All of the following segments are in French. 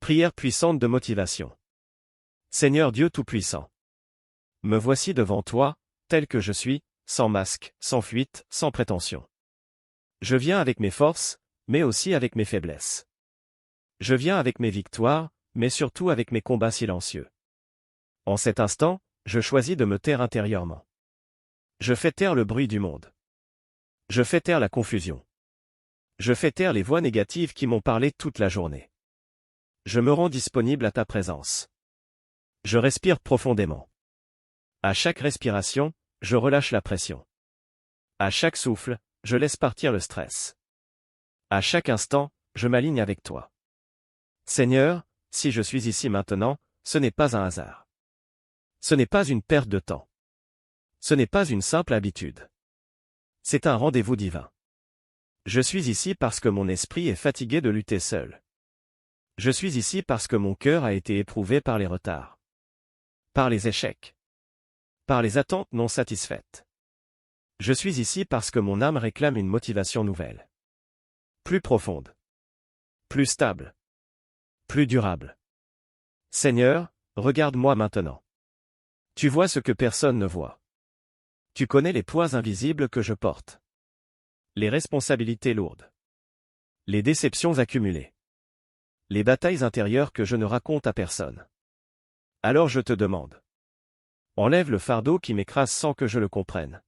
Prière puissante de motivation. Seigneur Dieu Tout-Puissant. Me voici devant toi, tel que je suis, sans masque, sans fuite, sans prétention. Je viens avec mes forces, mais aussi avec mes faiblesses. Je viens avec mes victoires, mais surtout avec mes combats silencieux. En cet instant, je choisis de me taire intérieurement. Je fais taire le bruit du monde. Je fais taire la confusion. Je fais taire les voix négatives qui m'ont parlé toute la journée. Je me rends disponible à ta présence. Je respire profondément. À chaque respiration, je relâche la pression. À chaque souffle, je laisse partir le stress. À chaque instant, je m'aligne avec toi. Seigneur, si je suis ici maintenant, ce n'est pas un hasard. Ce n'est pas une perte de temps. Ce n'est pas une simple habitude. C'est un rendez-vous divin. Je suis ici parce que mon esprit est fatigué de lutter seul. Je suis ici parce que mon cœur a été éprouvé par les retards. Par les échecs. Par les attentes non satisfaites. Je suis ici parce que mon âme réclame une motivation nouvelle. Plus profonde. Plus stable. Plus durable. Seigneur, regarde-moi maintenant. Tu vois ce que personne ne voit. Tu connais les poids invisibles que je porte. Les responsabilités lourdes. Les déceptions accumulées. Les batailles intérieures que je ne raconte à personne. Alors je te demande. Enlève le fardeau qui m'écrase sans que je le comprenne.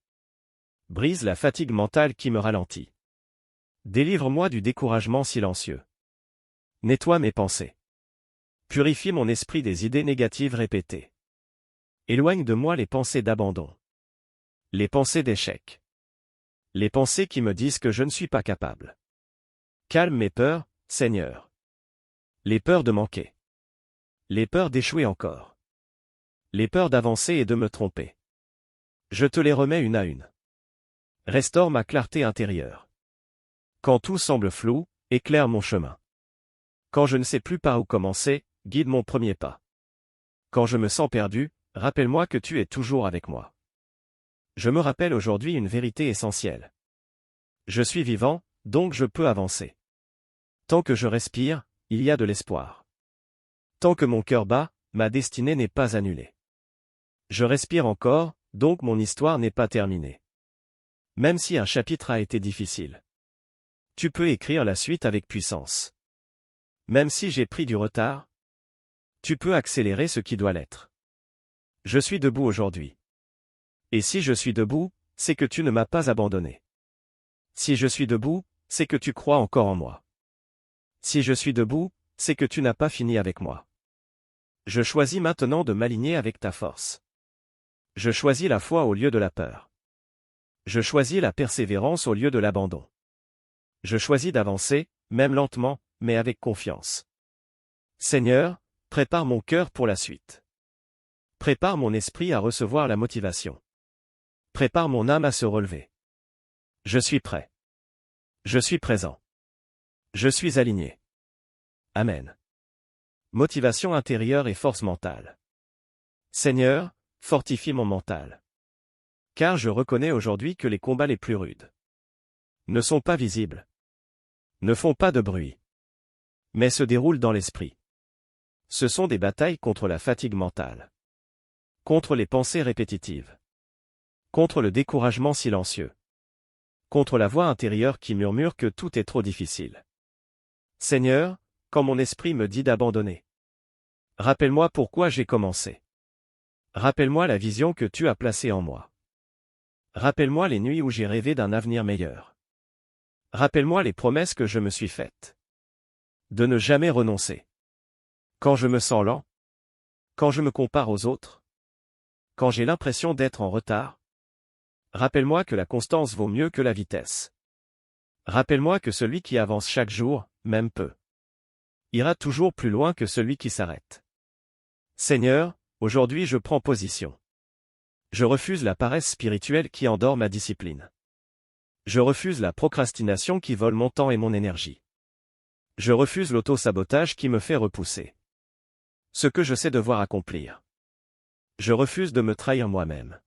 Brise la fatigue mentale qui me ralentit. Délivre-moi du découragement silencieux. Nettoie mes pensées. Purifie mon esprit des idées négatives répétées. Éloigne de moi les pensées d'abandon. Les pensées d'échec. Les pensées qui me disent que je ne suis pas capable. Calme mes peurs, Seigneur. Les peurs de manquer. Les peurs d'échouer encore. Les peurs d'avancer et de me tromper. Je te les remets une à une. Restaure ma clarté intérieure. Quand tout semble flou, éclaire mon chemin. Quand je ne sais plus par où commencer, guide mon premier pas. Quand je me sens perdu, rappelle-moi que tu es toujours avec moi. Je me rappelle aujourd'hui une vérité essentielle. Je suis vivant, donc je peux avancer. Tant que je respire, il y a de l'espoir. Tant que mon cœur bat, ma destinée n'est pas annulée. Je respire encore, donc mon histoire n'est pas terminée. Même si un chapitre a été difficile. Tu peux écrire la suite avec puissance. Même si j'ai pris du retard, tu peux accélérer ce qui doit l'être. Je suis debout aujourd'hui. Et si je suis debout, c'est que tu ne m'as pas abandonné. Si je suis debout, c'est que tu crois encore en moi. Si je suis debout, c'est que tu n'as pas fini avec moi. Je choisis maintenant de m'aligner avec ta force. Je choisis la foi au lieu de la peur. Je choisis la persévérance au lieu de l'abandon. Je choisis d'avancer, même lentement, mais avec confiance. Seigneur, prépare mon cœur pour la suite. Prépare mon esprit à recevoir la motivation. Prépare mon âme à se relever. Je suis prêt. Je suis présent. Je suis aligné. Amen. Motivation intérieure et force mentale. Seigneur, fortifie mon mental. Car je reconnais aujourd'hui que les combats les plus rudes ne sont pas visibles, ne font pas de bruit, mais se déroulent dans l'esprit. Ce sont des batailles contre la fatigue mentale, contre les pensées répétitives, contre le découragement silencieux, contre la voix intérieure qui murmure que tout est trop difficile. Seigneur, quand mon esprit me dit d'abandonner, rappelle-moi pourquoi j'ai commencé. Rappelle-moi la vision que tu as placée en moi. Rappelle-moi les nuits où j'ai rêvé d'un avenir meilleur. Rappelle-moi les promesses que je me suis faites. De ne jamais renoncer. Quand je me sens lent. Quand je me compare aux autres. Quand j'ai l'impression d'être en retard. Rappelle-moi que la constance vaut mieux que la vitesse. Rappelle-moi que celui qui avance chaque jour, même peu, ira toujours plus loin que celui qui s'arrête. Seigneur, aujourd'hui je prends position. Je refuse la paresse spirituelle qui endort ma discipline. Je refuse la procrastination qui vole mon temps et mon énergie. Je refuse l'auto-sabotage qui me fait repousser ce que je sais devoir accomplir. Je refuse de me trahir moi-même.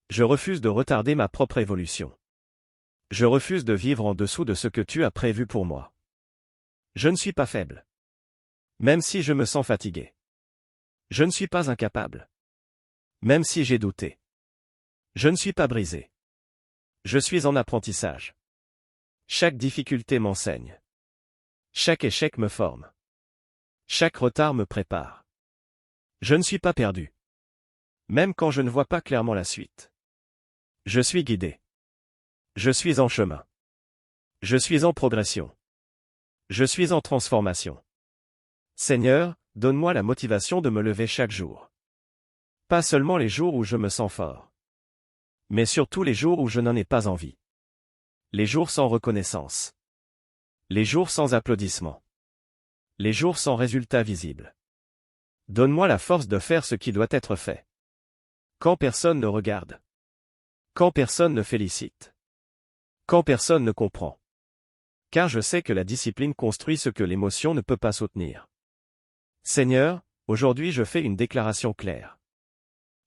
Je refuse de retarder ma propre évolution. Je refuse de vivre en dessous de ce que tu as prévu pour moi. Je ne suis pas faible. Même si je me sens fatigué. Je ne suis pas incapable. Même si j'ai douté. Je ne suis pas brisé. Je suis en apprentissage. Chaque difficulté m'enseigne. Chaque échec me forme. Chaque retard me prépare. Je ne suis pas perdu. Même quand je ne vois pas clairement la suite. Je suis guidé. Je suis en chemin. Je suis en progression. Je suis en transformation. Seigneur, donne-moi la motivation de me lever chaque jour. Pas seulement les jours où je me sens fort. Mais surtout les jours où je n'en ai pas envie. Les jours sans reconnaissance. Les jours sans applaudissements. Les jours sans résultat visible. Donne-moi la force de faire ce qui doit être fait. Quand personne ne regarde. Quand personne ne félicite. Quand personne ne comprend. Car je sais que la discipline construit ce que l'émotion ne peut pas soutenir. Seigneur, aujourd'hui je fais une déclaration claire.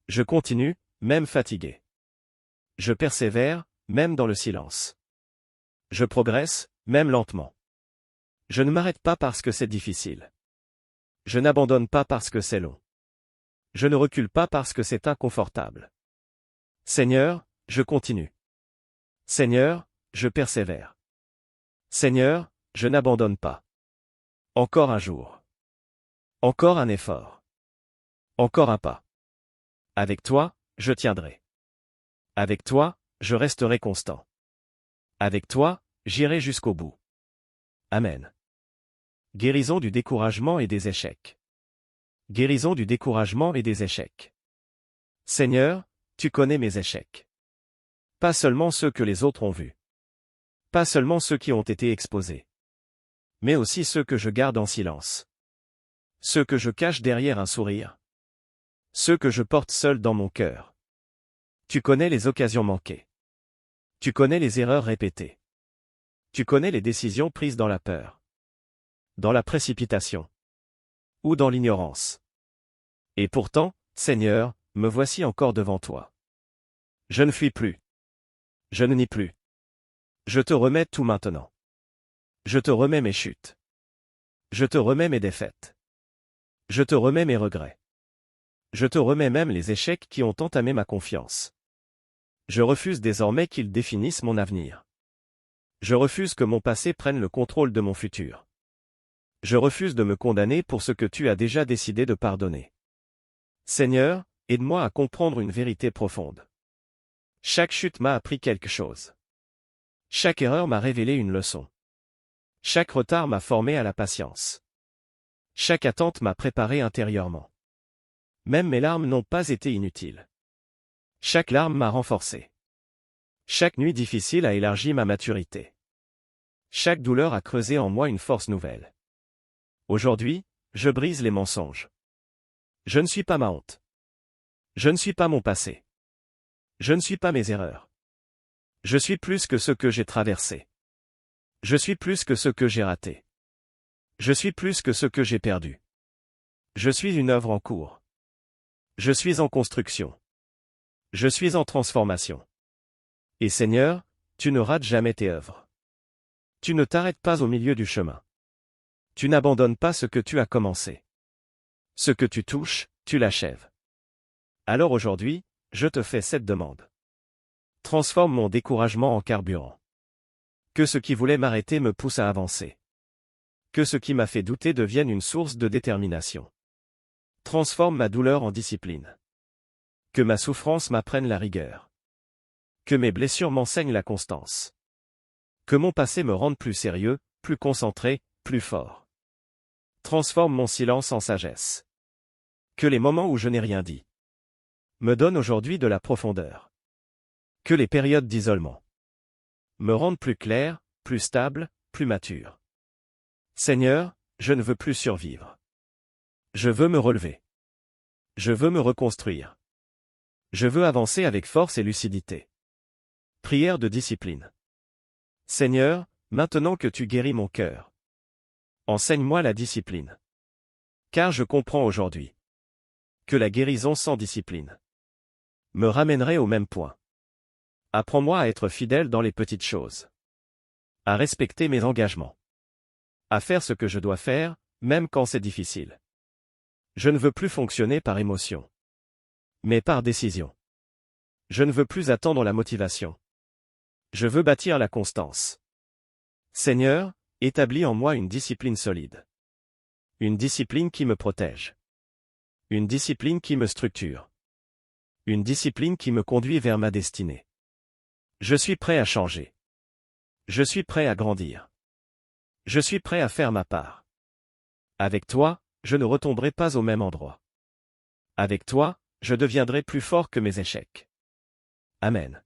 Je continue, même fatigué. Je persévère, même dans le silence. Je progresse, même lentement. Je ne m'arrête pas parce que c'est difficile. Je n'abandonne pas parce que c'est long. Je ne recule pas parce que c'est inconfortable. Seigneur, je continue. Seigneur, je persévère. Seigneur, je n'abandonne pas. Encore un jour. Encore un effort. Encore un pas. Avec toi, je tiendrai. Avec toi, je resterai constant. Avec toi, j'irai jusqu'au bout. Amen. Guérison du découragement et des échecs. Guérison du découragement et des échecs. Seigneur, tu connais mes échecs. Pas seulement ceux que les autres ont vus. Pas seulement ceux qui ont été exposés. Mais aussi ceux que je garde en silence. Ceux que je cache derrière un sourire. Ceux que je porte seul dans mon cœur. Tu connais les occasions manquées. Tu connais les erreurs répétées. Tu connais les décisions prises dans la peur. Dans la précipitation. Ou dans l'ignorance. Et pourtant, Seigneur, me voici encore devant toi. Je ne fuis plus. Je ne nie plus. Je te remets tout maintenant. Je te remets mes chutes. Je te remets mes défaites. Je te remets mes regrets. Je te remets même les échecs qui ont entamé ma confiance. Je refuse désormais qu'ils définissent mon avenir. Je refuse que mon passé prenne le contrôle de mon futur. Je refuse de me condamner pour ce que tu as déjà décidé de pardonner. Seigneur, aide-moi à comprendre une vérité profonde. Chaque chute m'a appris quelque chose. Chaque erreur m'a révélé une leçon. Chaque retard m'a formé à la patience. Chaque attente m'a préparé intérieurement. Même mes larmes n'ont pas été inutiles. Chaque larme m'a renforcé. Chaque nuit difficile a élargi ma maturité. Chaque douleur a creusé en moi une force nouvelle. Aujourd'hui, je brise les mensonges. Je ne suis pas ma honte. Je ne suis pas mon passé. Je ne suis pas mes erreurs. Je suis plus que ce que j'ai traversé. Je suis plus que ce que j'ai raté. Je suis plus que ce que j'ai perdu. Je suis une œuvre en cours. Je suis en construction. Je suis en transformation. Et Seigneur, tu ne rates jamais tes œuvres. Tu ne t'arrêtes pas au milieu du chemin. Tu n'abandonnes pas ce que tu as commencé. Ce que tu touches, tu l'achèves. Alors aujourd'hui, je te fais cette demande. Transforme mon découragement en carburant. Que ce qui voulait m'arrêter me pousse à avancer. Que ce qui m'a fait douter devienne une source de détermination. Transforme ma douleur en discipline. Que ma souffrance m'apprenne la rigueur. Que mes blessures m'enseignent la constance. Que mon passé me rende plus sérieux, plus concentré, plus fort. Transforme mon silence en sagesse. Que les moments où je n'ai rien dit me donnent aujourd'hui de la profondeur. Que les périodes d'isolement me rendent plus clair, plus stable, plus mature. Seigneur, je ne veux plus survivre. Je veux me relever. Je veux me reconstruire. Je veux avancer avec force et lucidité. Prière de discipline. Seigneur, maintenant que tu guéris mon cœur, enseigne-moi la discipline. Car je comprends aujourd'hui que la guérison sans discipline me ramènerait au même point. Apprends-moi à être fidèle dans les petites choses. À respecter mes engagements. À faire ce que je dois faire, même quand c'est difficile. Je ne veux plus fonctionner par émotion, mais par décision. Je ne veux plus attendre la motivation. Je veux bâtir la constance. Seigneur, établis en moi une discipline solide. Une discipline qui me protège. Une discipline qui me structure. Une discipline qui me conduit vers ma destinée. Je suis prêt à changer. Je suis prêt à grandir. Je suis prêt à faire ma part. Avec toi, je ne retomberai pas au même endroit. Avec toi, je deviendrai plus fort que mes échecs. Amen.